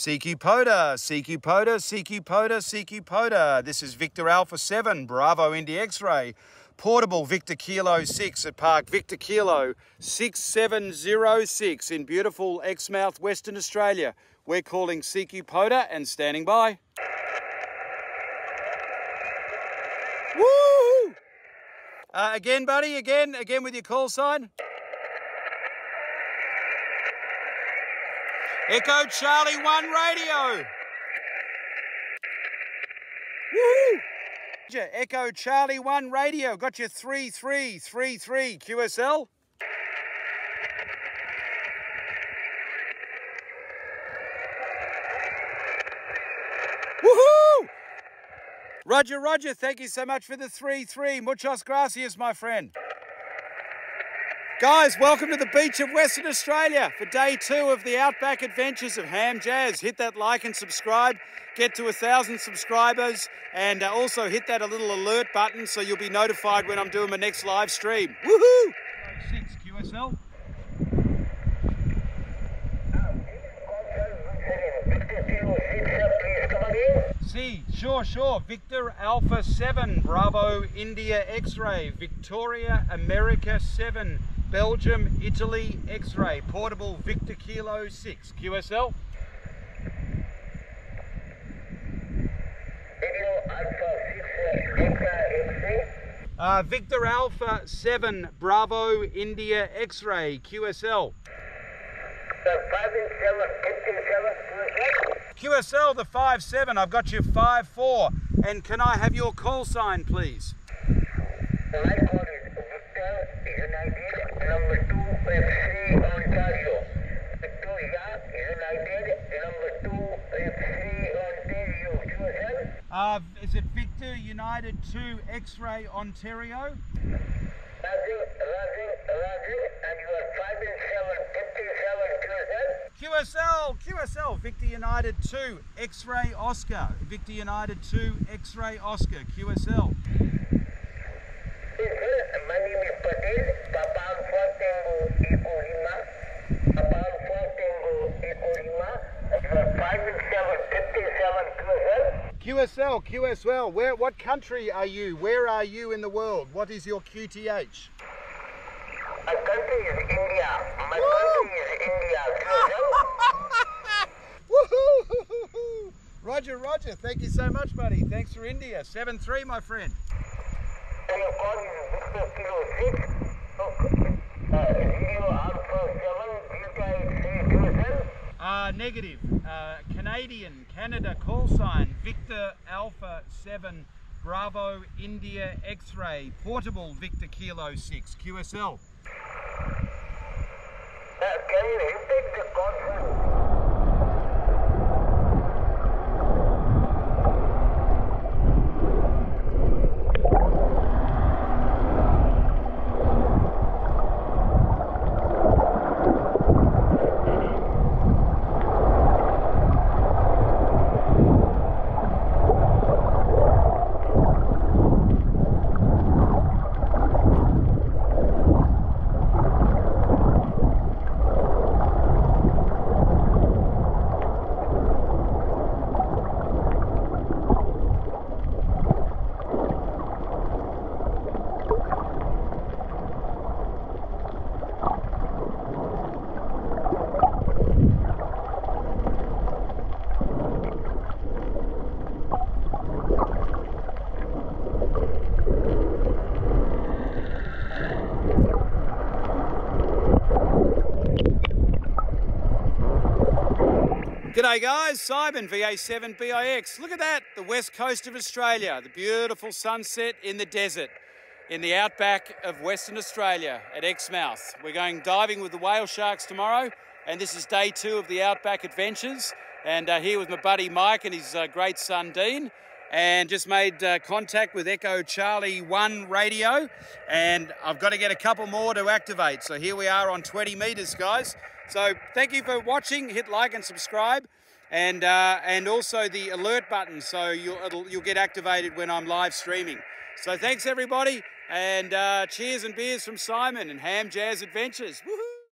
CQ POTA, CQ POTA, CQ POTA, CQ POTA. This is Victor Alpha 7, Bravo India X-Ray. Portable Victor Kilo 6 at Park Victor Kilo 6706 in beautiful Exmouth, Western Australia. We're calling CQ POTA and standing by. Woo! Again, buddy, again with your call sign. Echo Charlie 1 radio. Woo! Echo Charlie 1 radio. Got your 3333 QSL. Woohoo! Roger, Roger. Thank you so much for the 3-3. Muchas gracias, my friend. Guys, welcome to the beach of Western Australia for day 2 of the Outback Adventures of Ham Jazz. Hit that like and subscribe, get to 1,000 subscribers, and also hit that little alert button so you'll be notified when I'm doing my next live stream. Woohoo! 6 QSL. See, sure. Victor Alpha 7, Bravo India X-Ray, Victoria America 7, Belgium Italy X-Ray, portable Victor Kilo 6, QSL. Victor Alpha 7, Bravo India X-Ray, QSL. QSL, the 5-7, I've got you 5-4. And can I have your call sign, please? My call is Victor United, number 2, F3, Ontario. Victoria United, number 2, F3, Ontario. QSL? Is it Victor United 2, X-Ray, Ontario? Roger, and you are 5-7, 57, QSL, Victor United 2, X-Ray Oscar, Victor United 2, X-Ray Oscar, QSL. My name is Patel, Papa Alpha Tango Eco Lima, Papa Alpha Tango Eco Lima, and you are 5-7, 57, QSL, what country are you? Where are you in the world? What is your QTH? My country is India. Woohoo! Roger, thank you so much, buddy. Thanks for India. 7-3, my friend. And your call is Victor Kilo 6, Zero Alpha 7, Delta X-Ray, Negative. Canada call sign, Victor Alpha 7, Bravo India X-Ray, portable Victor Kilo 6, QSL. Can you repeat the call? G'day guys, Simon VA7BIX. Look at that, the west coast of Australia, the beautiful sunset in the desert, in the outback of Western Australia at Exmouth. We're going diving with the whale sharks tomorrow, and this is day 2 of the Outback Adventures. And here with my buddy Mike and his great son Dean, and just made contact with Echo Charlie 1 radio, and I've got to get a couple more to activate. So here we are on 20 meters, guys. So thank you for watching. Hit like and subscribe, and also the alert button, so you'll get activated when I'm live streaming. So thanks everybody, and cheers and beers from Simon and Ham Jazz Adventures. Woohoo!